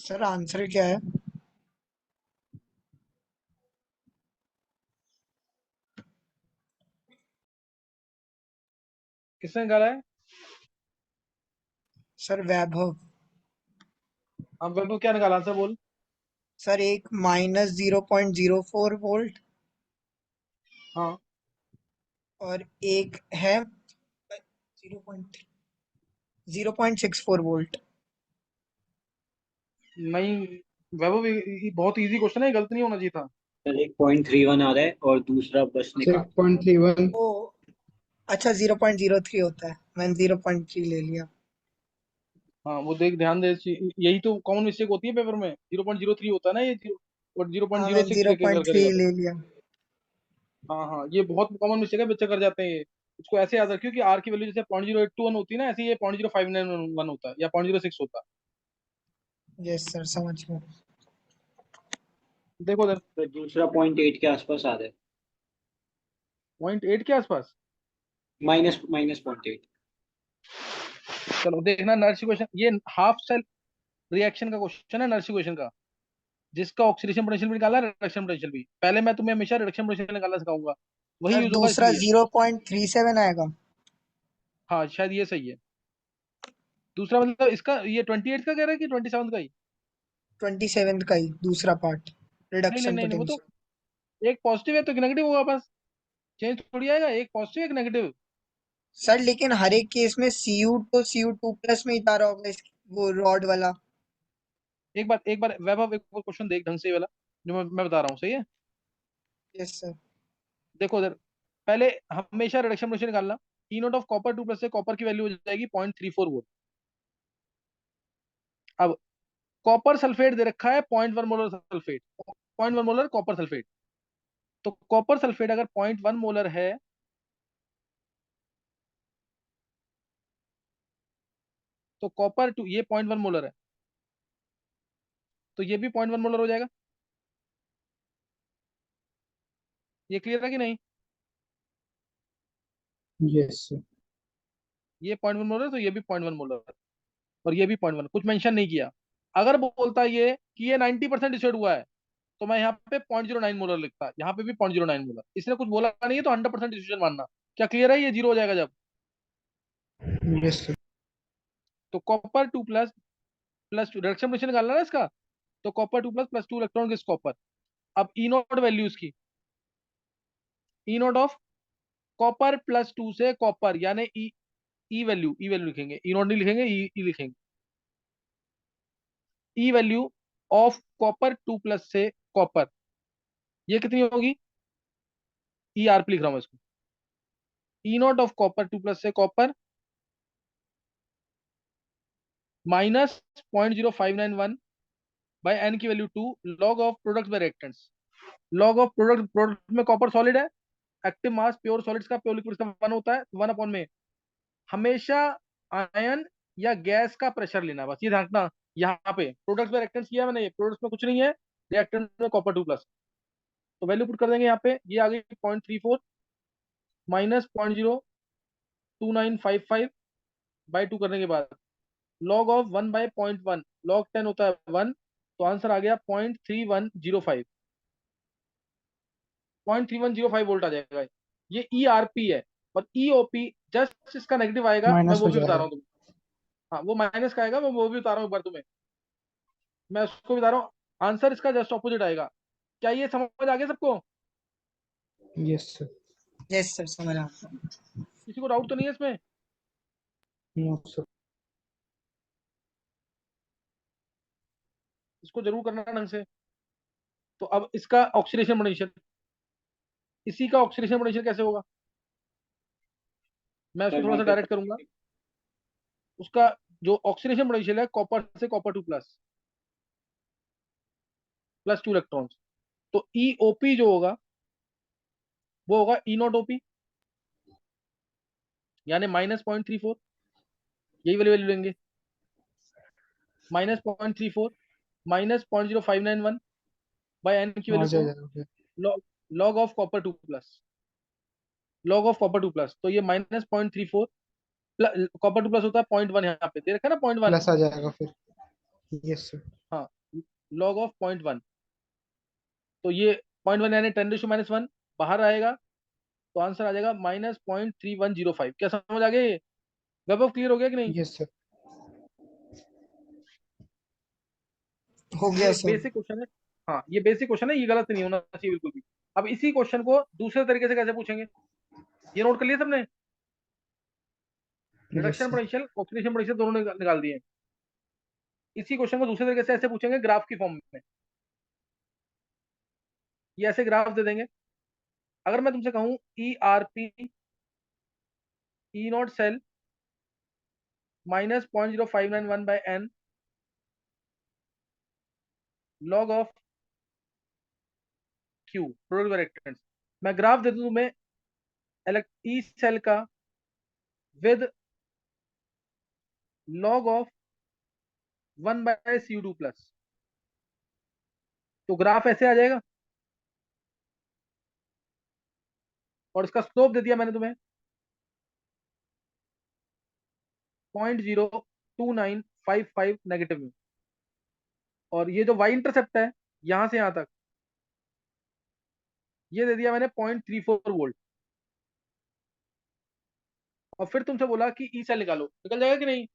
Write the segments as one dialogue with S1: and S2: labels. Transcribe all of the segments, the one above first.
S1: Sir answer क्या है?
S2: किसने निकाला है?
S1: सर वैभव।
S2: हाँ वैभव, क्या निकाला आंसर बोल।
S1: सर एक -0.04 वोल्ट
S2: हाँ
S1: और एक है 0.6 वोल्ट।
S2: नहीं वैभव, ये बहुत इजी क्वेश्चन है, गलत नहीं होना चाहिए था।
S3: सर एक 0.31 आ रहा है और दूसरा बस निकाल।
S4: 6.31।
S1: ओ अच्छा, 0.03 होता है, मैंने 0.3 ले लिया।
S2: हाँ वो देख, ध्यान दे, यही तो कॉमन मिस्टेक होती है पेपर में, 0.03 होता है ना ये, और जीरो पॉइंट
S1: हाँ,
S2: जीरो
S1: मैंने
S2: सिक्स
S1: जीरो
S2: लेके
S1: पॉइंट
S2: कर
S1: थ्री
S2: करेगा तो।
S1: ले लिया।
S2: हाँ हाँ, ये बहुत कॉमन मिस्टेक है, बच्चे कर जाते हैं ये। इसको ऐसे याद रखियो कि आर की वैल्यू जैसे 0.0821 होती है ना, ऐसे ये 0.0591 होता है या 0.06 होता
S1: यस सर, समझ गया।
S2: है। देखो उधर,
S3: सर दूसरा 0.8 के आसपास आ रहा है।
S2: 0.8 के आसपास।
S3: Minus minus 0.8।
S2: चलो देखना, नर्स क्वेश्चन, ये हाफ सेल रिएक्शन का क्वेश्चन है, नर्स क्वेश्चन का, जिसका ऑक्सीडेशन पोटेंशियल भी निकाला, रिडक्शन पोटेंशियल भी। पहले मैं तुम्हें हमेशा रिडक्शन पोटेंशियल निकालना सिखाऊंगा, वही
S1: सर
S2: यूज होगा
S1: दूसरा
S2: इसलिए।
S1: 0.37 आएगा।
S2: हाँ शायद ये सही है। दूसरा मतलब इसका, ये 28 का कह रहा है कि 27 का ही?
S1: 27 का ही दूसरा पार्ट,
S2: नहीं नहीं
S1: रिडक्शन
S2: नहीं नहीं, वो तो
S1: पोटेंशियल।
S2: एक पॉजिटिव है तो एक नेगेटिव होगा बस, चेंज थोड़ी आएगा, एक पॉजिटिव एक नेगेटिव।
S1: सर लेकिन हर एक केस में Cu तो Cu2+ में ही तारा होगा, वो रॉड वाला।
S2: एक बार वैभव, एक क्वेश्चन देख ढंग से, ये वाला जो मैं बता रहा हूँ, सही है?
S1: Yes sir.
S2: देखो उधर, पहले हमेशा रिडक्शन पोटेंशियल निकालना। ई नोट ऑफ कॉपर 2+ से कॉपर की वैल्यू हो जाएगी 0.34 वोल्ट। अब कॉपर सल्फेट दे रखा है 0.1 molar sulphate, 0.1 molar copper sulphate. तो कॉपर सल्फेट अगर 0.1 मोलर है, तो कॉपर टू, ये 0.1 मोलर है, तो ये भी 0.1 मोलर हो जाएगा। ये क्लियर है कि नहीं?
S4: Yes sir.
S2: ये 0.1 मोलर है तो ये भी 0.1 मोलर है, और ये भी 0.1, कुछ मेंशन नहीं किया। अगर बोलता ये कि ये 90% डिसोड हुआ है, तो मैं यहाँ पे 0.09 मोलर लिखता, यहाँ पे भी 0.09 मोलर। इसने कुछ बोला नहीं है तो 100% डिसीजन मानना। क्या क्लियर है? ये जीरो हो जाएगा जब।
S4: Yes sir.
S2: तो copper 2+ plus two, reduction potential निकालना है ना इसका, तो कॉपर 2++2 इलेक्ट्रॉन किस कॉपर। अब ई नोट वैल्यू इसकी, ई नोट ऑफ कॉपर +2 से कॉपर, यानी ई, ई वैल्यू लिखेंगे, ई नोट नहीं लिखेंगे, ई लिखेंगे। ई वैल्यू ऑफ कॉपर 2+ से कॉपर, ये कितनी होगी? ई आर पी लिख रहा हूं इसको। ई नोट ऑफ कॉपर 2+ से कॉपर माइनस 0.0591 बाई एन की value 2, log of product by reactants. Log of product, product में कॉपर सॉलिड है, एक्टिव मास प्योर सॉलिड्स का, प्योर लिक्विड्स का 1 होता है, 1 अपॉन में हमेशा आयन या गैस का प्रेशर लेना, बस ये ध्यान रखना। यहाँ पे प्रोडक्ट्स में रिएक्टेंट्स किया मैंने, प्रोडक्ट्स में कुछ नहीं है, रिएक्टेंट में कॉपर 2+, तो वैल्यू पुट कर देंगे यहाँ पे, ये आ गई 0.34 माइनस 0.02955 बाई 2 करने के बाद, लॉग ऑफ 1/0.1, लॉग 10 होता है 1, तो आंसर आ गया 0.3105, 0.3105 वोल्ट आ जाएगा। ये ई आर पी है, और ई ओ पी जस्ट इसका नेगेटिव आएगा, मैं
S4: माइनस
S2: वो
S4: हो
S2: भी बता रहा
S4: जाएगा।
S2: हूँ तुम्हें। हाँ वो माइनस का आएगा, मैं वो भी बता रहा हूँ एक बार तुम्हें, मैं उसको बता रहा हूँ। आंसर इसका जस्ट ऑपोजिट आएगा। क्या ये समझ आ गया सबको?
S4: Yes sir.
S1: यस सर, समझ आ।
S2: किसी को डाउट तो नहीं है इसमें?
S4: No sir.
S2: इसको जरूर करना ढंग से। तो अब इसका ऑक्सीडेशन पोटेंशियल, इसी का ऑक्सीडेशन पोटेंशियल कैसे होगा, मैं उसको
S3: सर
S2: थोड़ा सा
S3: नोट
S2: डायरेक्ट करूंगा। उसका जो ऑक्सीडेशन पोटेंशियल है कॉपर से कॉपर 2+ +2 इलेक्ट्रॉन्स, तो ईओपी जो होगा वो होगा ई नॉट ओपी, यानी -0.34, यही वाली वैल्यू लेंगे, -0.34 -0.0591 बाई एन की
S4: आ
S2: वैल्यू 2,
S4: जाएगा फिर।
S2: Log of copper 2+, log of copper 2+, तो ये -0.34, कॉपर 2+ होता है 0.1, यहाँ पे दे रखा है ना 0.1।
S4: प्लस आ जाएगा फिर। Yes sir.
S2: हाँ, log of 0.1, तो ये 0.1 यानी 10⁻⁻1 बाहर आएगा, तो आंसर आ जाएगा -0.3105। क्या समझ आ गया? ये वेब ऑफ क्लियर हो गया कि नहीं?
S4: Yes, sir.
S1: हो गया
S2: ये
S1: सर।
S2: बेसिक क्वेश्चन है। हाँ, ये बेसिक क्वेश्चन है, ये गलत नहीं होना चाहिए बिल्कुल भी। अब इसी क्वेश्चन को दूसरे तरीके से कैसे पूछेंगे, ये नोट कर लिया सबने?
S4: Yes,
S2: reduction
S4: sir.
S2: Potential, oxidation potential दोनों निकाल दिए। इसी क्वेश्चन को दूसरे तरीके से ऐसे पूछेंगे, ग्राफ की फॉर्म में। ये ऐसे ग्राफ दे देंगे। अगर मैं तुमसे कहूं ERP E0 cell -0.0591/n log of Q product reactants, मैं ग्राफ दे दूं तुम्हें ई सेल का विद log ऑफ 1/Cu2+, तो ग्राफ ऐसे आ जाएगा। और इसका स्लोप दे दिया मैंने तुम्हें 0.02955 नेगेटिव में, और ये जो y इंटरसेप्ट है यहां से यहां तक, ये दे दिया मैंने 0.34 वोल्ट। और फिर तुमसे बोला कि ई सेल निकालो, निकल जाएगा कि नहीं?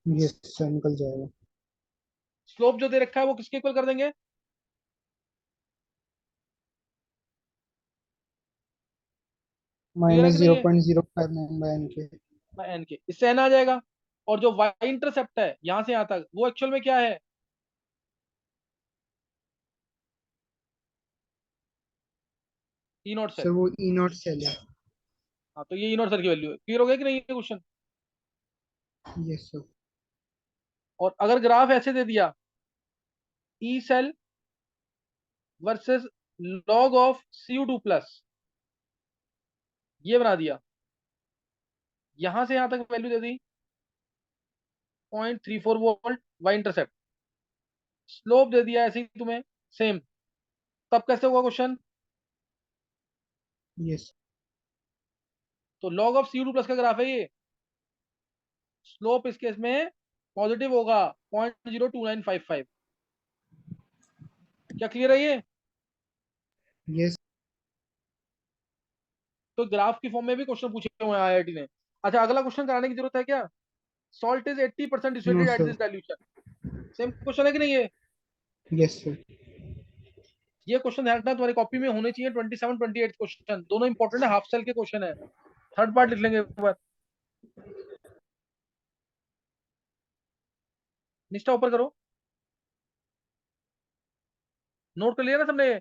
S4: Yes, sir. निकल जाएगा.
S2: स्लोप जो दे रखा है वो किसके इक्वल कर देंगे? क्लियर है
S4: Minus
S2: कि नहीं है?
S4: 0.059 by n के.
S2: एन के, इससे एन आ जाएगा। और जो y इंटरसेप्ट है यहां से यहां तक, वो एक्चुअल में क्या है? ई नॉट
S4: Sir,
S2: सेल।
S4: वो E0 cell है.
S2: हाँ, तो ये ई नॉट सेल की वैल्यू है। क्लियर हो गया कि नहीं ये क्वेश्चन?
S4: Yes, sir.
S2: और अगर ग्राफ ऐसे दे दिया, E cell versus log of Cu2+, ये बना दिया, यहां से यहां तक वैल्यू दे दी 0.34 वोल्ट y इंटरसेप्ट, स्लोप दे दिया ऐसे ही तुम्हें सेम, तब कैसे होगा क्वेश्चन?
S4: Yes.
S2: तो log ऑफ Cu2+ का ग्राफ है ये, स्लोप इस केस में पॉजिटिव होगा 0.02955। क्या क्लियर है ये?
S4: Yes.
S2: तो ग्राफ की फॉर्म में भी क्वेश्चन पूछे हुए हैं आईआईटी ने। अच्छा, अगला क्वेश्चन कराने की जरूरत है क्या? Salt is 80%
S4: No,
S2: dissociated at
S4: sir.
S2: This dilution, same question है कि नहीं ये?
S4: Yes, sir.
S2: ये क्वेश्चन ध्यान रखना, तुम्हारी कॉपी में होने चाहिए 27 28 क्वेश्चन, दोनों इंपॉर्टेंट है, हाफ सेल के क्वेश्चन है। थर्ड पार्ट लिख लेंगे एक बार। निष्ठा ऊपर करो, नोट कर लिया ना सबने?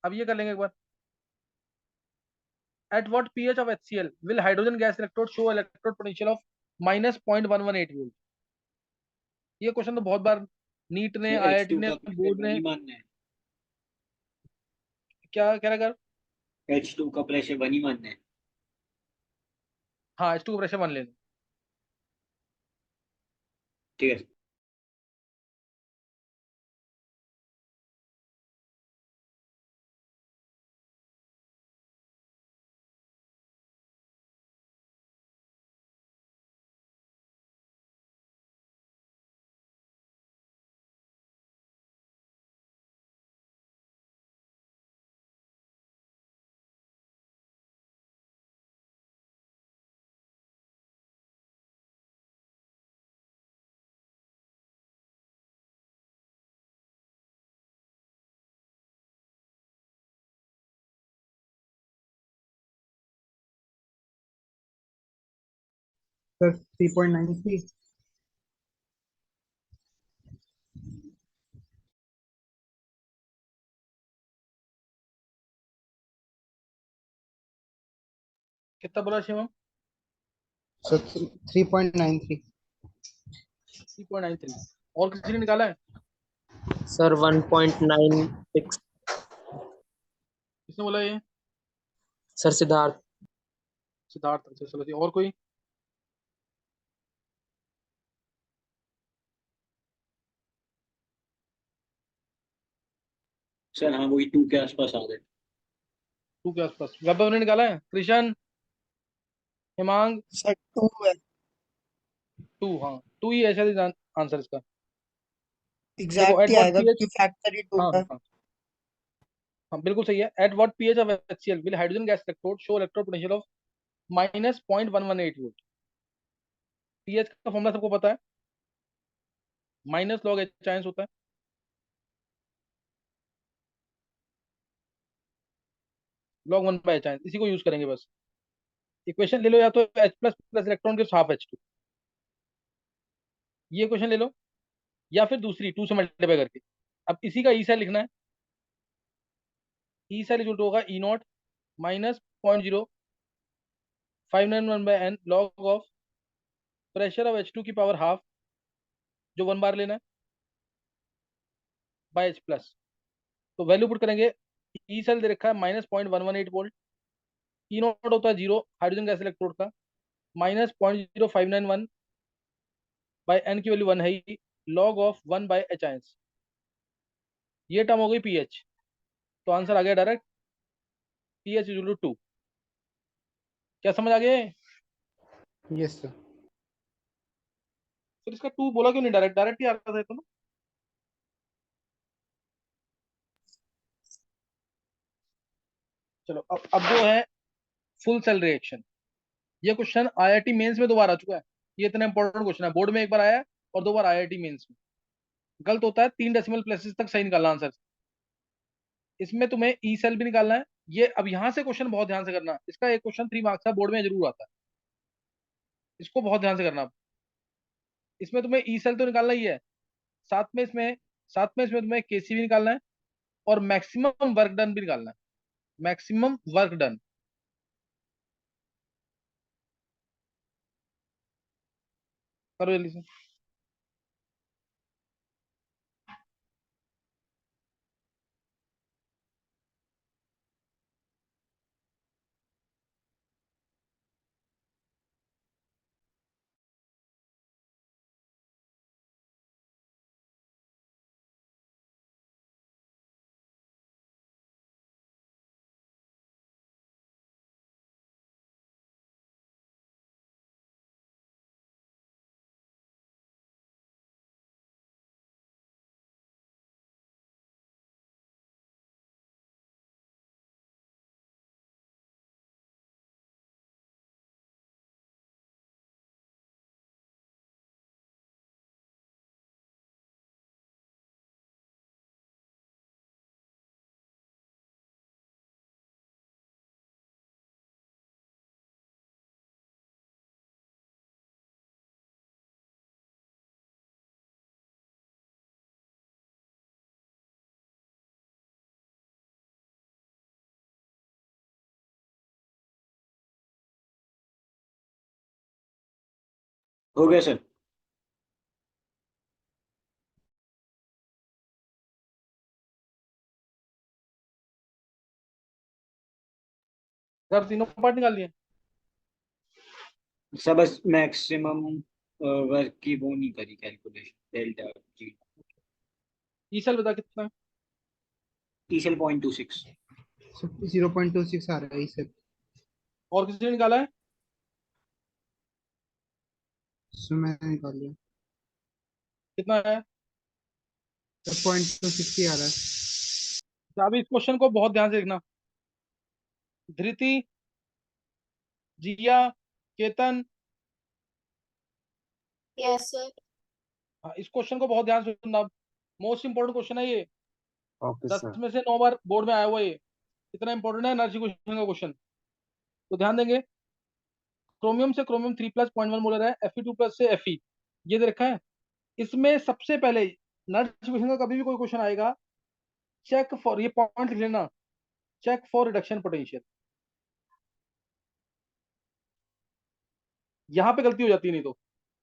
S2: अब ये कर लेंगे एक बार। At what pH of HCl will hydrogen gas electrode show electrode potential of -0.118 volt? ये क्वेश्चन तो बहुत बार नीट ने,
S3: सर
S2: आईआईटी
S3: H2
S2: ने,
S3: का
S2: बोर्ड
S3: प्रेशर
S2: ने,
S3: बनी मानना है,
S2: क्या कह रहा कर?
S3: H2 का प्रेशर बनी मानना है।
S2: हाँ, H2 का प्रेशर मान लेना।
S3: ठीक है।
S4: Sir, 3.93.
S2: कितना बोला शिवम?
S4: Sir, 3.93.
S2: 3.93। और किसी ने निकाला है?
S5: सर 1.96।
S2: किसने बोला ये?
S5: सर सिद्धार्थ।
S2: सिद्धार्थ। अच्छा, चलो जी, और कोई?
S3: सर हाँ, वही 2 के आसपास आ गए।
S2: 2 के आसपास वैभव ने निकाला है? कृष्ण, हिमांग,
S1: सर 2 है।
S2: 2, हाँ 2 ही है शायद आंसर इसका। देखो
S1: एग्जैक्ट
S2: एट
S1: ही
S2: व्हाट
S1: आएगा
S2: पीएच,
S1: क्योंकि फैक्टर ही टू
S2: हाँ
S1: होगा।
S2: हाँ हाँ बिल्कुल सही है। At what pH of HCl will hydrogen gas electrode show electrode potential of -0.118 volt. PH का फॉर्मूला सबको पता है, माइनस लॉग एच आयंस होता है। log 1 बाय एच आयंस, इसी को यूज करेंगे बस। इक्वेशन ले लो, या तो H प्लस प्लस इलेक्ट्रॉन के हाफ H2, ये क्वेश्चन ले लो, या फिर दूसरी 2 से मल्टीप्लाई करके। अब इसी का ई सेल लिखना है। ई सेल इक्वल टू होगा E naught minus 0.0591 by N log of pressure of H2 की पावर हाफ, जो 1 बार लेना है, बाय H प्लस। तो वैल्यू पुट करेंगे। ई सेल दे रखा है -0.118 वोल्ट, ई नॉट होता है 0 हाइड्रोजन गैस इलेक्ट्रोड का, -0.0591 बाय एन की वैल्यू 1 है ही, log of 1 by H ions. ये टर्म हो गई पीएच। तो आंसर आ गया डायरेक्ट, पीएच इक्वल टू 2। क्या समझ आ गया?
S4: Yes sir.
S2: फिर इसका 2 बोला क्यों नहीं? डायरेक्ट डायरेक्ट ही आ रहा था ये तो ना। चलो अब जो है फुल सेल रिएक्शन, ये क्वेश्चन आईआईटी मेंस में 2 बार आ चुका है। ये इतना इंपॉर्टेंट क्वेश्चन है, बोर्ड में 1 बार आया है और 2 बार आईआईटी मेंस में। गलत होता है 3 डेसिमल प्लेसेस तक सही निकालना आंसर। इसमें तुम्हें ई सेल भी निकालना है। ये अब यहाँ से क्वेश्चन बहुत ध्यान से करना, इसका एक क्वेश्चन 3 मार्क्स का बोर्ड में जरूर आता है, इसको बहुत ध्यान से करना। इसमें तुम्हें ई सेल तो निकालना ही है, साथ में इसमें तुम्हें केसी भी निकालना है, और मैक्सिमम वर्क डन भी निकालना है। मैक्सिमम वर्क डन करो जल्दी से।
S3: हो गया सर।
S2: सर तीनों पार्ट निकाल दिए।
S3: सर बस मैक्सिमम वर्क की वो नहीं करी calculation, delta G.
S2: E cell बता कितना है?
S3: टीसीएल 0.26।
S4: 0.26 आ रहा है सर।
S2: और किसी ने निकाला है?
S4: सो मैंने निकाल लिया।
S2: कितना है?
S4: सर 0.26 ही आ रहा है।
S2: तो अभी इस क्वेश्चन को बहुत ध्यान से देखना। धृति, जिया, केतन,
S6: यस सर।
S2: हाँ, इस क्वेश्चन को बहुत ध्यान से सुनना। मोस्ट इंपोर्टेंट क्वेश्चन है ये,
S7: ओके
S2: 10
S7: सर।
S2: में से 9 बार बोर्ड में आया हुआ है ये। इतना इंपॉर्टेंट है एनर्जी क्वेश्चन का क्वेश्चन, तो ध्यान देंगे। क्रोमियम से क्रोमियम 3+0.1 मोलर है, Fe2+ से Fe, ये दे रखा है। इसमें सबसे पहले एनर्जी क्वेश्चन का कभी भी कोई क्वेश्चन आएगा, चेक फॉर, ये पॉइंट लिख लेना, चेक फॉर रिडक्शन पोटेंशियल। यहाँ पे गलती हो जाती है नहीं तो,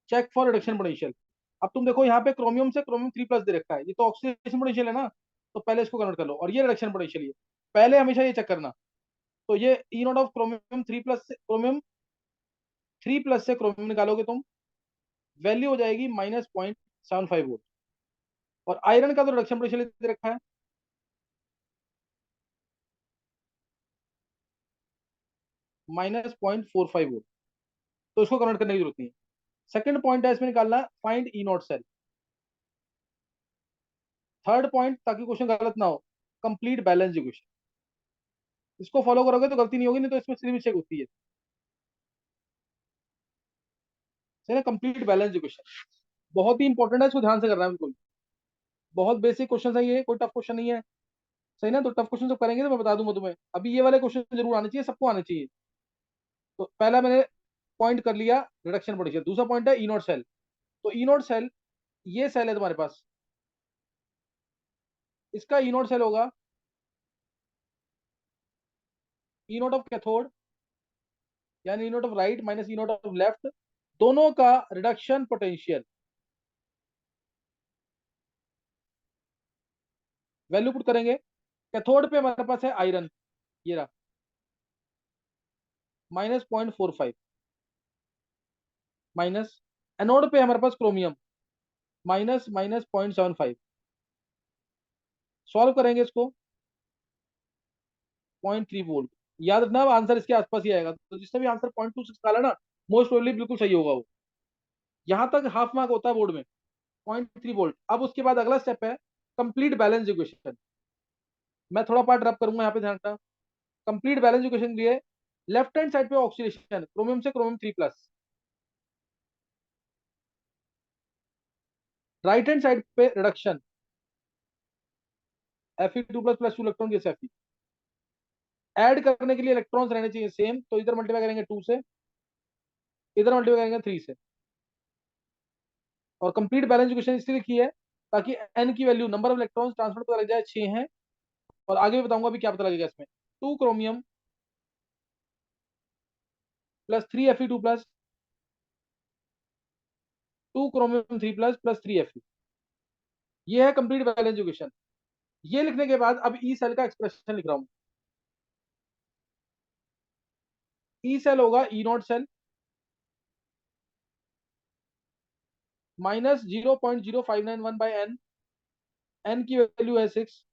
S2: चेक फॉर रिडक्शन पोटेंशियल। अब तुम देखो यहाँ पे क्रोमियम से क्रोमियम 3+ दे रखा है, ये तो ऑक्सीडेशन पोटेंशियल है ना, तो पहले इसको कन्वर्ट कर लो, और ये रिडक्शन पोटेंशियल, ये पहले हमेशा ये चेक करना। तो ये ई नॉट ऑफ क्रोमियम 3+ से क्रोमियम निकालोगे तुम, वैल्यू हो जाएगी -0.75 वोल्ट। और आयरन का तो रिडक्शन पोटेंशियल दे रखा है -0.45 वोल्ट, तो इसको कन्वर्ट करने की जरूरत नहीं है। सेकंड पॉइंट है इसमें निकालना find E naught cell. Third point, ताकि क्वेश्चन गलत ना हो, कंप्लीट बैलेंस इक्वेशन। इसको फॉलो करोगे तो गलती नहीं होगी, नहीं तो इसमें सिली मिस्टेक होती है। सही ना, कंप्लीट बैलेंस इक्वेशन बहुत ही इंपॉर्टेंट है, इसको ध्यान से करना है बिल्कुल। बहुत बेसिक क्वेश्चन है ये, कोई टफ क्वेश्चन नहीं है। सही ना, तो टफ क्वेश्चन जब करेंगे तो मैं बता दूंगा तुम्हें। अभी ये वाले क्वेश्चन जरूर आने चाहिए, सबको आने चाहिए। तो पहला मैंने पॉइंट कर लिया रिडक्शन पोटेंशियल। दूसरा पॉइंट है ई नॉट सेल। तो ई नॉट सेल, ये सेल है तुम्हारे पास, इसका ई नॉट सेल होगा ई नॉट ऑफ कैथोड, यानी E naught of right minus E naught of left, दोनों का रिडक्शन पोटेंशियल। वैल्यू पुट करेंगे। कैथोड पे हमारे पास है आयरन, ये रहा, -0.45, माइनस एनोड पे हमारे पास क्रोमियम, -0.75। सॉल्व करेंगे इसको, 0.3 वोल्ट। याद रखना आंसर इसके आसपास ही आएगा, तो जिसने भी आंसर 0.26 डाला ना, मोस्ट प्रोबेबली बिल्कुल सही होगा वो। यहां तक हाफ मार्क होता है बोर्ड में, 0.3 वोल्ट। अब उसके बाद अगला स्टेप है कंप्लीट बैलेंस इक्वेशन। मैं थोड़ा पार्ट रब करूंगा यहाँ पे, ध्यान रखना। कंप्लीट बैलेंस इक्वेशन के लिए लेफ्ट हैंड साइड पे ऑक्सीडेशन, क्रोमियम से क्रोमियम 3+, राइट हैंड साइड पे रिडक्शन, Fe2+ +2 इलेक्ट्रॉन के Fe। ऐड करने के लिए इलेक्ट्रॉन्स रहने चाहिए सेम, तो इधर मल्टीप्लाई करेंगे 2 से, इधर मल्टीप्लाई करेंगे 3 से। और कंप्लीट बैलेंस इक्वेशन इसलिए लिखी है ताकि n की value, number of electrons transfer पता लग जाए, 6 है। और आगे भी बताऊंगा अभी क्या पता लगेगा इसमें। 2 chromium plus 3 Fe2+, 2 chromium 3+ plus 3 Fe। ये है कंप्लीट बैलेंस इक्वेशन। ये लिखने के बाद अब ई सेल का एक्सप्रेशन लिख रहा हूं। ई सेल होगा E naught cell -0.0591/n, n की वैल्यू है 6,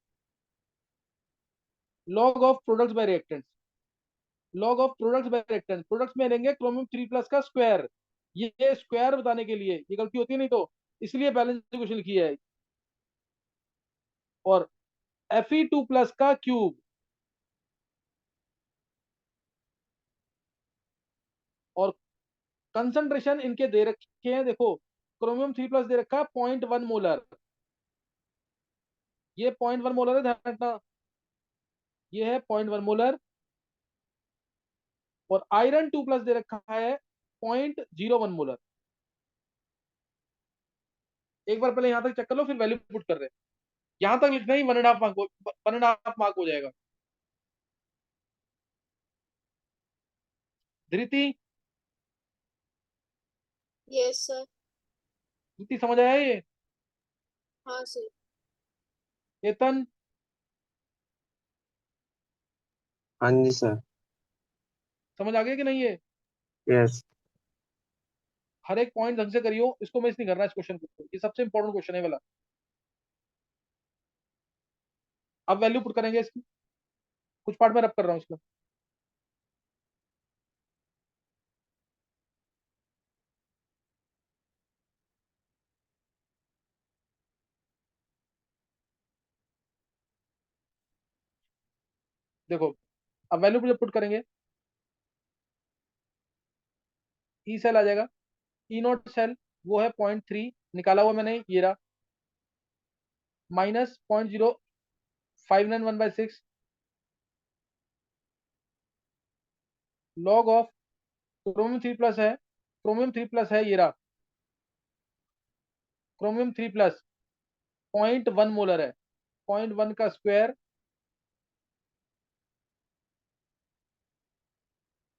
S2: log of products by reactants, log of products by reactants, products में लेंगे क्रोमियम 3+ का स्क्वायर। ये स्क्वायर बताने के लिए, ये गलती होती है नहीं तो, इसलिए बैलेंस इक्वेशन लिखी है। और Fe2+ का क्यूब, और कंसंट्रेशन इनके दे रखे हैं, देखो क्रोमियम 3+ दे रखा है 0.1 मोलर, ये 0.1 मोलर है, ध्यान रखना, ये है 0.1 मोलर। और आयरन 2+ दे रखा है 0.01 मोलर। एक बार पहले यहां तक चेक कर लो, फिर वैल्यू पुट कर रहे हैं। यहां तक लिखना ही 1.5 मार्क, 1.5 मार्क हो जाएगा। धृति,
S6: यस सर।
S2: धृति समझ आया ये?
S6: हाँ सर।
S2: चेतन,
S7: हाँ जी सर।
S2: समझ आ गया कि नहीं ये?
S7: यस।
S2: हर एक पॉइंट ढंग से करियो, इसको मिस नहीं करना इस क्वेश्चन को, ये सबसे इंपॉर्टेंट क्वेश्चन है वाला। अब वैल्यू पुट करेंगे इसकी, कुछ पार्ट में रब कर रहा हूँ इसका। देखो, अब वैल्यू जब पुट करेंगे, ई सेल आ जाएगा, ई नॉट सेल वो है 0.3, निकाला हुआ मैंने, ये रहा, -0.0591/6, लॉग ऑफ क्रोमियम 3+ है, क्रोमियम 3+ है, ये रहा, क्रोमियम 3+ 0.1 मोलर है, 0.1 का स्क्वायर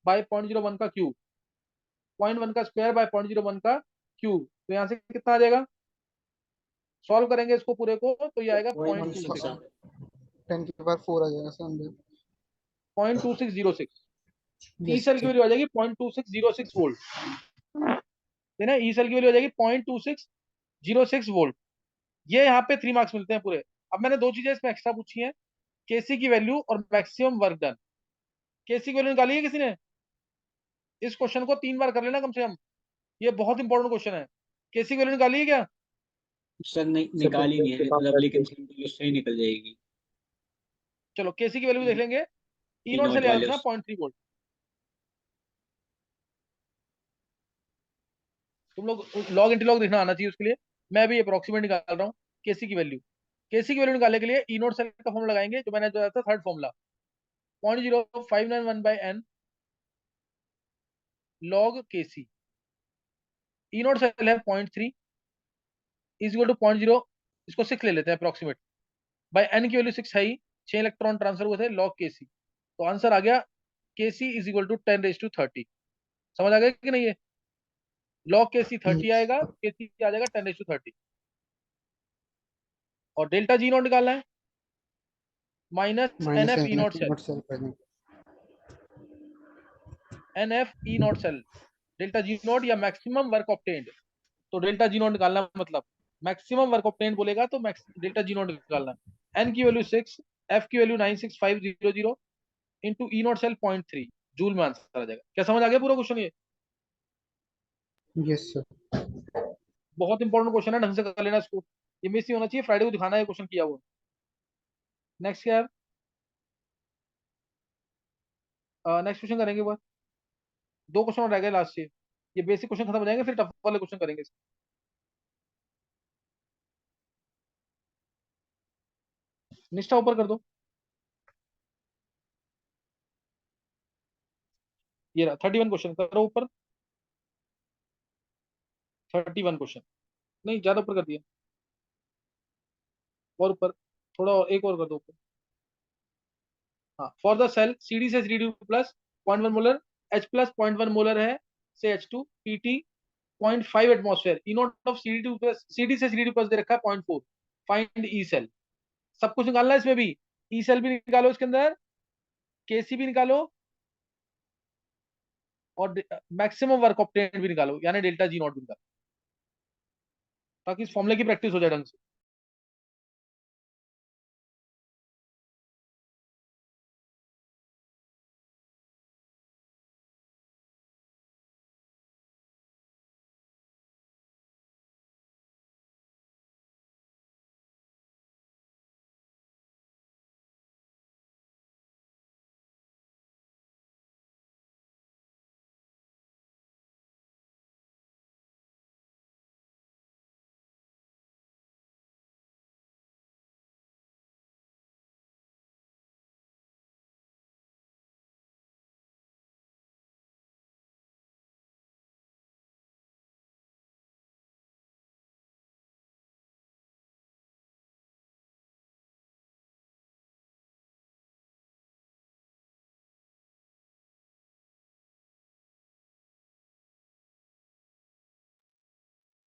S2: बाय 0.01 का क्यूब, 0.1 का स्क्वायर बाय 0.01 का क्यूब। तो यहाँ से कितना आ जाएगा? सॉल्व करेंगे इसको पूरे को, तो ये आएगा 0.26,
S4: 10 के बाद 4 आ जाएगा सर अंदर।
S2: 0.2606। ई
S4: यस
S2: सेल की
S4: सर।
S2: वैल्यू आ जाएगी 0.2606 वोल्ट, है ना। ई सेल की वैल्यू आ जाएगी 0.2606 वोल्ट। ये यहाँ पे 3 मार्क्स मिलते हैं पूरे। अब मैंने दो चीजें इसमें एक्स्ट्रा पूछी हैं, केसी की वैल्यू और मैक्सिमम वर्क डन। केसी की वैल्यू निकाली है किसी ने? इस क्वेश्चन को 3 बार कर लेना कम से कम, ये बहुत इंपॉर्टेंट क्वेश्चन है। केसी वैल्यू निकाली है क्या?
S3: सर नहीं,
S5: सर
S3: निकाली
S5: पहले
S3: नहीं है,
S5: से काम
S3: मतलब
S5: करते
S3: लेकिन
S5: हैं।
S3: सिंपल उससे ही निकल जाएगी।
S2: चलो केसी की वैल्यू देख लेंगे। ई
S3: ई
S2: नॉट
S3: नॉट
S2: सेल याद
S3: वाले
S2: रखना
S3: उस
S2: 0.3 वोल्ट। तुम लोग लॉग एंटीलॉग देखना आना चाहिए उसके लिए। मैं भी अप्रोक्सीमेट निकाल रहा हूँ केसी की वैल्यू। केसी की वैल्यू निकालने के लिए ई नोट सेल का फॉर्म लगाएंगे, जो मैंने जो था थर्ड फॉर्मूला 0.0591/n लॉग केसी। ई नोट सेल है 0.3 इज इक्वल टू 0.0, इसको 6 ले लेते हैं अप्रोक्सीमेट, बाय एन की वैल्यू 6 है ही, 6 इलेक्ट्रॉन ट्रांसफर हुए थे लॉग केसी। तो आंसर आ गया केसी इज इक्वल टू 10⁻30। समझ आ गया कि नहीं? है लॉग केसी 30
S4: Yes,
S2: आएगा, केसी आ जाएगा 10⁻30। और डेल्टा जी नॉट निकालना है, minus n
S4: minus
S2: F E naught
S4: NF
S2: cell.
S4: not cell present.
S2: N F E naught cell delta G naught या मैक्सिमम वर्क ऑब्टेन्ड। तो डेल्टा जी नॉट निकालना, मतलब मैक्सिमम वर्क ऑब्टेन्ड बोलेगा तो delta G naught निकालना। N की वैल्यू 6, F की वैल्यू 96500 into E naught cell 0.3 joule में आंसर आ जाएगा। क्या समझ आ गया पूरा क्वेश्चन? ये
S4: Yes, sir.
S2: बहुत इंपॉर्टेंट क्वेश्चन है, ढंग से कर लेना इसको। ये मिस नहीं होना चाहिए, फ्राइडे को दिखाना है क्वेश्चन किया हुआ। नेक्स्ट क्या है? नेक्स्ट क्वेश्चन करेंगे बस, 2 क्वेश्चन और रह गए लास्ट से। ये बेसिक क्वेश्चन खत्म हो जाएंगे, फिर टफ वाले क्वेश्चन करेंगे। निष्ठा ऊपर कर दो। ये रहा 31 क्वेश्चन, करो ऊपर। 31 क्वेश्चन, नहीं ज्यादा ऊपर कर दिया, और ऊपर थोड़ा, और एक और कर दो ऊपर। हाँ, for the cell C D से सी डी प्लस 0.1 मोलर, एच प्लस 0.1 मोलर है से H2 PT 0.5 atmosphere, E naught of CD2 plus, CD से CD2 प्लस दे रखा है 0.4। Find E cell. सब कुछ निकालना है इसमें भी। ई सेल भी निकालो इसके अंदर, केसी भी निकालो, और मैक्सिमम वर्क ऑब्टेन्ड भी निकालो, यानी डेल्टा जी नॉट भी निकालो, ताकि इस फॉर्मूले की प्रैक्टिस हो जाए ढंग से।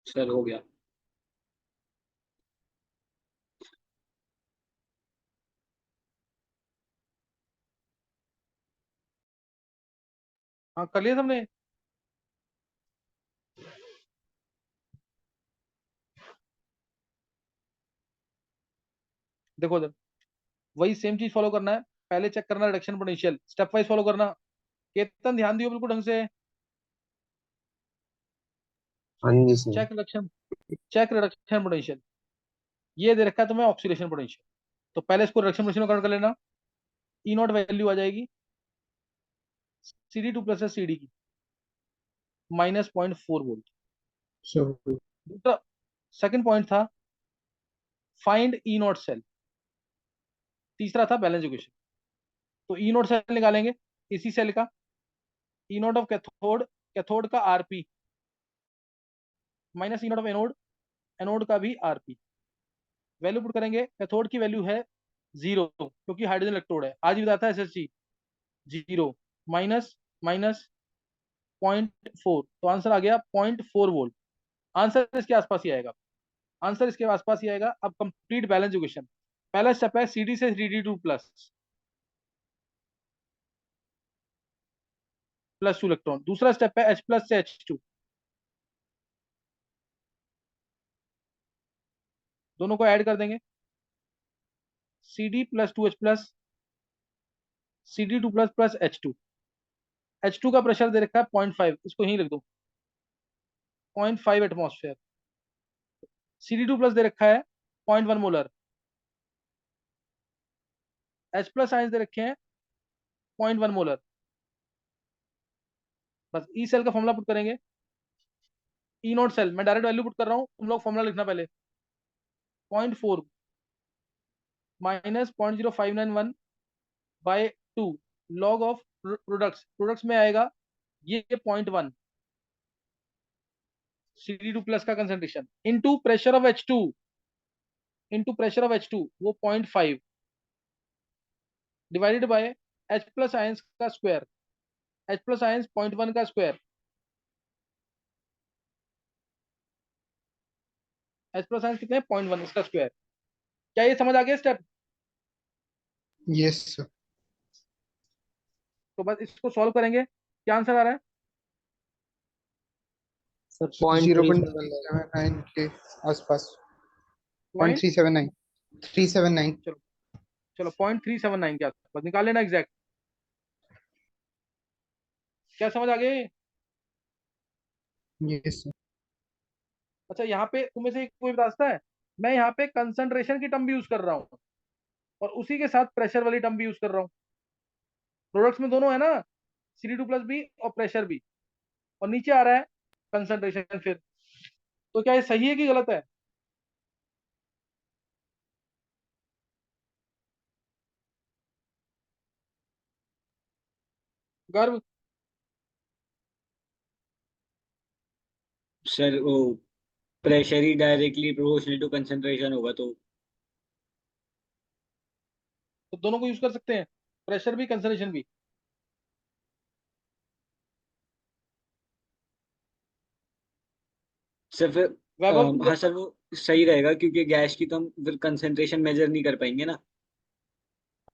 S3: सर हो गया।
S2: हाँ कर लिया सबने? देखो जब वही सेम चीज फॉलो करना है, पहले चेक करना reduction potential, step wise follow करना। केतन ध्यान दियो बिल्कुल ढंग से।
S7: हाँ जी sir.
S2: Check reduction, check reduction potential. ये दे रखा है तुम्हें ऑक्सीडेशन पोटेंशियल, तो पहले इसको रिडक्शन पोटेंशियल में कन्वर्ट कर लेना। ई नॉट वैल्यू आ जाएगी CD2 प्लस CD की -0.4 वोल्ट।
S4: So,
S2: दूसरा, सेकंड पॉइंट था फाइंड ई नॉट सेल। तीसरा था बैलेंस इक्वेशन। तो ई नॉट सेल निकालेंगे इसी सेल का, ई नॉट ऑफ कैथोड, कैथोड का RP minus E naught of anode, anode का भी आरपी। वैल्यू पुट करेंगे, कैथोड की वैल्यू है 0 क्योंकि हाइड्रोजन इलेक्ट्रोड है, आज भी बताता है SSG 0, माइनस माइनस 0.4, तो आंसर आ गया 0.4 वोल्ट। आंसर इसके आसपास ही आएगा, आंसर इसके आसपास ही आएगा। अब कंप्लीट बैलेंस इक्वेशन। पहला स्टेप है CD से CD2 प्लस +2 इलेक्ट्रॉन। दूसरा स्टेप है H प्लस से H2, दोनों को ऐड कर देंगे, CD plus 2H plus CD2 plus H2। H2 का प्रेशर दे रखा है 0.5, इसको यहीं लिख दो। 0.5 एटमॉस्फेयर। CD2+ दे रखा है 0.1 मोलर। H+ आयंस दे रखे हैं 0.1 मोलर। बस ई सेल का फॉर्मूला पुट करेंगे। ई नॉट सेल मैं डायरेक्ट वैल्यू पुट कर रहा हूँ, तुम लोग फॉर्मूला लिखना पहले। 0.4 minus 0.0591 by 2 log of products में आएगा ये 0.1 CD2+ का concentration into pressure of H2 वो 0.5 डिवाइडेड बाय H+ आयंस का स्क्वायर। H+ आयंस 0.1 का स्क्वायर। H+ आयंस कितने 0.1 इसका स्क्वायर। क्या ये समझ आ गया स्टेप?
S4: Yes sir.
S2: तो बस इसको सॉल्व करेंगे, क्या आंसर आ रहा है?
S5: Sir point
S4: zero
S5: three
S4: point 9 के आसपास।
S2: पॉइंट
S4: 0.379 379।
S2: चलो चलो 0.379 के आसपास निकाल लेना एग्जैक्ट। क्या समझ आ गई?
S4: Yes sir.
S2: अच्छा यहाँ पे तुम्हें से कोई रास्ता है, मैं यहाँ पे कंसंट्रेशन की टर्म भी यूज कर रहा हूँ और उसी के साथ प्रेशर वाली टर्म भी यूज कर रहा हूँ। प्रोडक्ट्स में दोनों है ना, CD2+ भी और प्रेशर भी, और नीचे आ रहा है कंसंट्रेशन। फिर तो क्या ये सही है कि गलत है? गर्व?
S3: सर वो प्रेशर ही डायरेक्टली प्रोपोर्शनल टू कंसंट्रेशन होगा तो
S2: तो दोनों को यूज कर सकते हैं, प्रेशर भी कंसंट्रेशन भी।
S3: सर फिर
S2: वैभव तुम
S3: हाँ सर वो सही रहेगा क्योंकि गैस की तो हम फिर कंसंट्रेशन मेजर नहीं कर पाएंगे ना,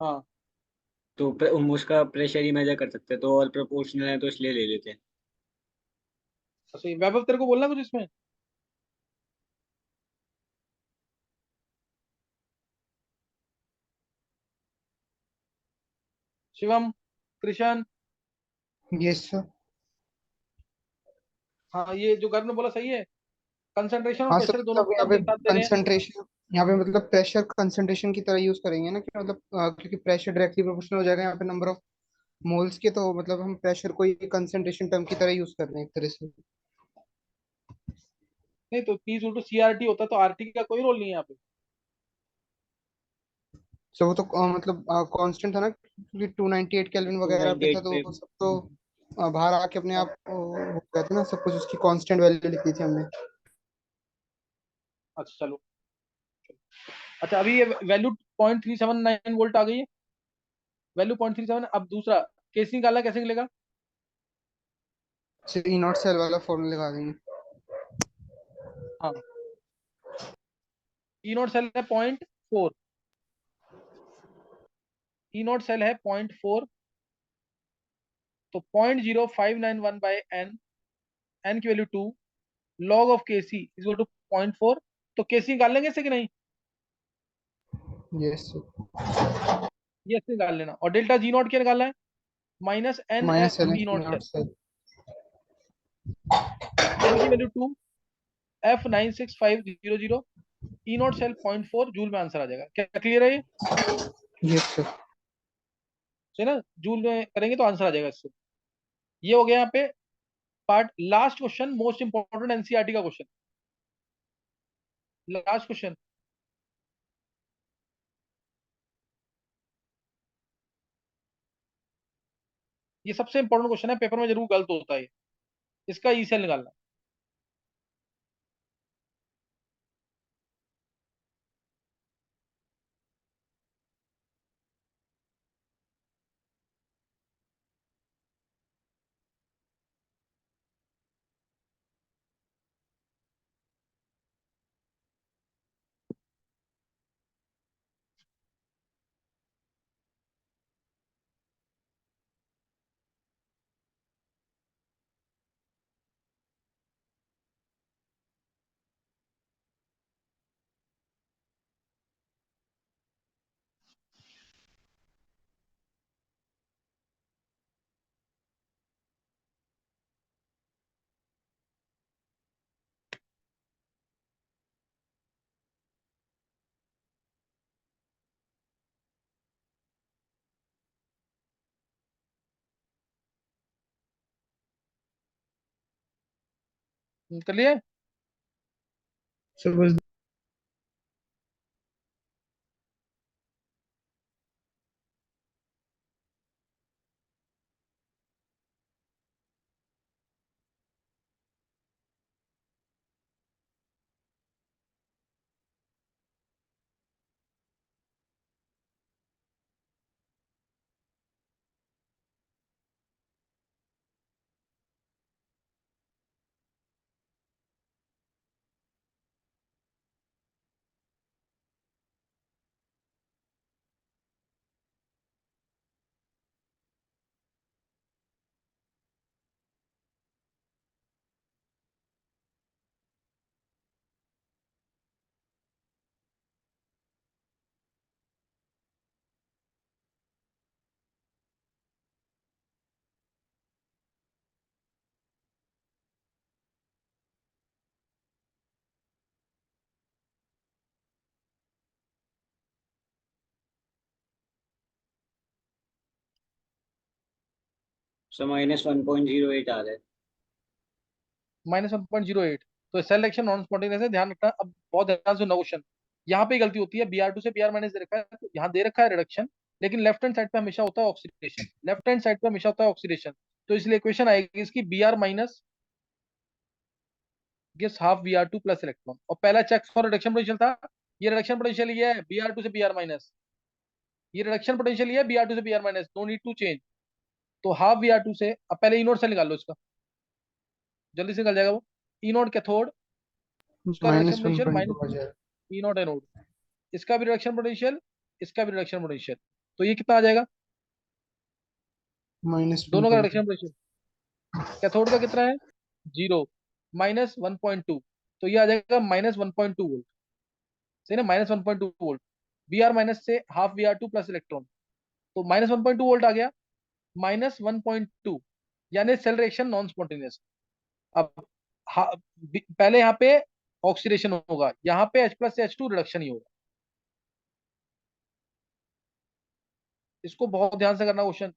S2: हाँ
S3: तो हम उसका प्रेशर ही मेजर कर सकते हैं, तो और प्रोपोर्शनल है तो इसलिए ले लेते हैं।
S2: सही। वैभव तेरे को बोलना कुछ इसमें? शिवम, कृष्ण?
S4: Yes sir.
S2: हाँ ये जो गर्व ने बोला सही है, कंसंट्रेशन और
S4: हाँ सर,
S2: प्रेशर दोनों
S4: मतलब यहाँ
S2: टर्म्स
S4: पे
S2: एक साथ दे रहे हैं।
S4: कंसंट्रेशन, यहाँ पे मतलब प्रेशर कंसंट्रेशन की तरह यूज करेंगे ना, कि मतलब क्योंकि प्रेशर डायरेक्टली प्रोपोर्शनल हो जाएगा यहाँ पे नंबर ऑफ मोल्स के, तो मतलब हम प्रेशर को ही कंसंट्रेशन टर्म की तरह यूज कर रहे हैं एक तरह से।
S2: नहीं तो P/CRT होता तो RT का कोई रोल नहीं है यहाँ पे।
S4: सो वो तो मतलब कांस्टेंट था ना, क्योंकि 298 केल्विन वगैरह पे था,
S3: 298
S4: तो
S3: पे।
S4: वो सब तो बाहर आके अपने आप हो गया था ना, सब कुछ उसकी कांस्टेंट वैल्यू लिख दी थी हमने।
S2: अच्छा चलो। अच्छा अभी ये वैल्यू 0.379 वोल्ट आ गई है, वैल्यू 0.37। अब दूसरा केस निकालना, कैसे निकलेगा?
S4: ई नॉट सेल वाला फॉर्मूला लगा देंगे।
S2: हाँ ई नॉट सेल है 0.4, ई नॉट सेल है 0.4, तो 0.0591 बाय एन, एन की वैल्यू 2, लॉग ऑफ के सी इज टू 0.4। तो के सी निकाल लेंगे इससे कि नहीं?
S4: यस
S2: ये इससे निकाल लेना। और डेल्टा जी नॉट क्या निकालना है? Minus N
S4: minus
S2: F
S4: seven
S2: B
S4: E
S2: naught
S4: naught
S2: cell.
S4: Cell.
S2: N की value 2, F96500, E naught cell 0.4 joule में आंसर आ जाएगा। क्या क्लियर है ये?
S4: Yes sir.
S2: सही ना, जूल में करेंगे तो आंसर आ जाएगा इससे। ये हो गया यहाँ पे part. Last question, most important NCERT का क्वेश्चन, लास्ट क्वेश्चन। ये सबसे इंपॉर्टेंट क्वेश्चन है, पेपर में जरूर गलत होता है। इसका ई सेल निकालना। कर लिए?
S4: सर बस
S3: सर -1.08 आ रहा है।
S2: -1.08। तो सेल रिएक्शन नॉन स्पॉन्टेनियस है, ध्यान रखना। अब बहुत ध्यान से क्वेश्चन, यहाँ पे गलती होती है। Br2 से Br माइनस दे रखा है, तो यहाँ दे रखा है रिडक्शन, लेकिन लेफ्ट हैंड साइड पे हमेशा होता है ऑक्सीडेशन। लेफ्ट हैंड साइड पे हमेशा होता है ऑक्सीडेशन, तो इसलिए इक्वेशन आएगी इसकी Br minus gives half Br2 plus electron. और पहला चेक फॉर रिडक्शन पोटेंशियल था, ये रिडक्शन पोटेंशियल ये है Br2 से Br माइनस, ये रिडक्शन पोटेंशियल ये है Br2 से Br minus, no need to change. तो हाफ Br2 से, अब पहले ई नोट से निकाल लो इसका, जल्दी से निकल जाएगा वो। ई नोट कैथोड, उसका रिडक्शन पोटेंशियल
S4: -1.2
S2: माइनस
S4: आ जाएगा।
S2: ई नोट एनोड, इसका भी रिडक्शन पोटेंशियल, इसका भी रिडक्शन पोटेंशियल। तो ये कितना आ जाएगा? दोनों का
S4: -1.2।
S2: Reduction potential. कैथोड का कितना है? 0, -1.2, तो ये आ जाएगा -1.2 वोल्ट। सही ना, -1.2 वोल्ट। Br माइनस से हाफ Br2 प्लस इलेक्ट्रॉन, तो -1.2 वोल्ट आ गया। -1.2 यानी सेल रिएक्शन नॉन स्पॉन्टेनियस। अब पहले यहाँ पे ऑक्सीडेशन होगा, यहाँ पे H प्लस से H2 रिडक्शन ही होगा। इसको बहुत ध्यान से करना, क्वेश्चन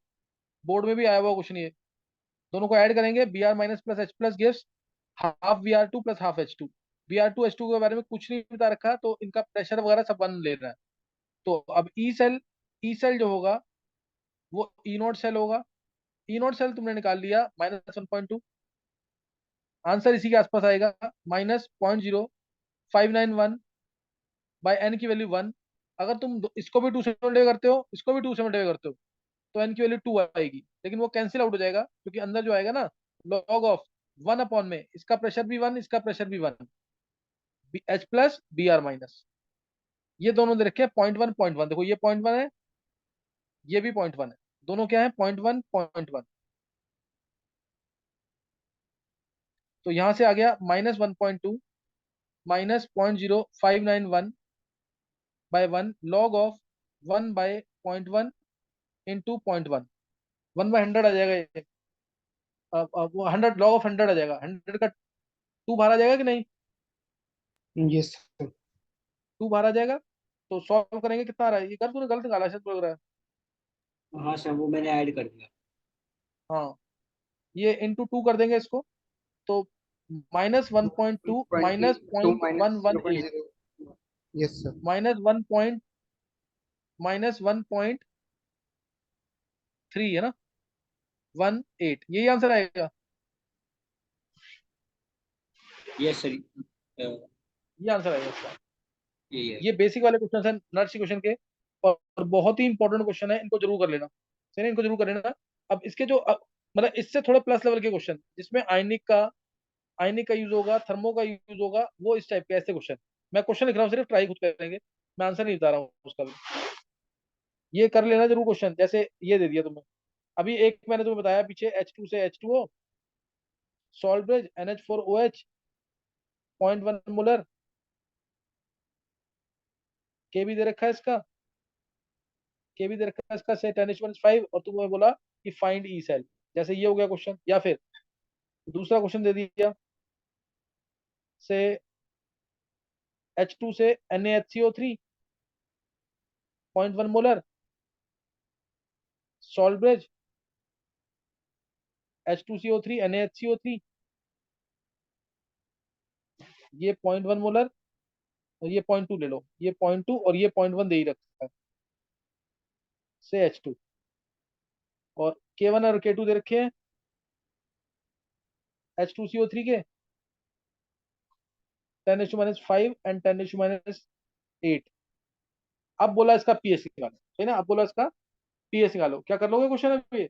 S2: बोर्ड में भी आया हुआ क्वेश्चन ये। दोनों को ऐड करेंगे, Br minus plus H plus gives half Br2 plus half H2। Br2 H2 के बारे में कुछ नहीं बता रखा, तो इनका प्रेशर वगैरह सब वन ले रहा है। तो अब ई सेल जो होगा वो ई नोट सेल होगा। ई नोट सेल तुमने निकाल लिया -1.2, आंसर इसी के आसपास आएगा, -0.0591 बाय एन की वैल्यू 1। अगर तुम इसको भी 2 से मल्टीप्लाई करते हो, इसको भी 2 से मल्टीप्लाई करते हो, तो एन की वैल्यू 2 आएगी, लेकिन वो कैंसिल आउट हो जाएगा, क्योंकि अंदर जो आएगा ना, लॉग ऑफ 1 अपॉन में इसका प्रेशर भी 1, इसका प्रेशर भी 1, H प्लस Br माइनस। ये दोनों दे रखे हैं 0.1 0.1, देखो ये 0.1 है, ये भी 0.1 है, दोनों क्या है? 0.1 0.1। तो यहां से आ गया -1.2 -0.0591 by 1 log of 1 by 0.1 into 0.1, 1/100 आ जाएगा ये। अब वो 100 लॉग ऑफ 100 आ जाएगा, 100 का 2 बाहर आ जाएगा कि नहीं?
S4: Yes sir.
S2: 2 बाहर आ जाएगा। तो सॉल्व करेंगे, कितना आ रहा है? ये कर, तूने गलत निकाला शायद लग रहा है।
S3: हाँ सर, वो मैंने ऐड कर दिया।
S2: हाँ, ये इंटू 2 कर देंगे इसको, तो -1.2 माइनस
S4: 2
S2: 0.118,
S4: 0.0। Yes sir.
S2: -1.3 है ना, 18, यही आंसर आएगा।
S3: यस सर,
S2: ये आंसर आएगा इसका।
S3: यही है।
S2: ये बेसिक वाले क्वेश्चन है नर्सिंग क्वेश्चन के, और बहुत ही इंपॉर्टेंट क्वेश्चन है, इनको जरूर कर लेना। सही है, इनको जरूर कर लेना। अब इसके जो मतलब इससे थोड़े प्लस लेवल के क्वेश्चन, जिसमें आयनिक का यूज होगा, थर्मो का यूज होगा, वो इस टाइप के ऐसे क्वेश्चन। मैं क्वेश्चन लिख रहा हूँ, सिर्फ ट्राई खुद करेंगे, मैं आंसर नहीं बता रहा हूँ उसका भी। ये कर लेना जरूर क्वेश्चन, जैसे ये दे दिया तुम्हें अभी एक, मैंने तुम्हें बताया पीछे, H2 से H2O, salt bridge NH4OH 0.1 molar, के भी दे रखा है इसका, के भी दे रखा है इसका से 10H-5, और तुम्हें बोला कि फाइंड ई सेल। जैसे ये हो गया क्वेश्चन, या फिर दूसरा क्वेश्चन दे दिया से H2 से NaHCO3 0.1 molar, salt bridge H2CO3 NaHCO3 ये 0.1 मोलर और ये 0.2 ले लो, ये 0.2 और ये 0.1 दे ही रखा है से H2, और K1 और K2 दे रखे हैं H2CO3 के 10⁻⁵ एंड 10⁻8। अब बोला इसका पीएच निकालो, है ना, अब बोला इसका पीएच निकालो। क्या कर लोगे क्वेश्चन अब ये?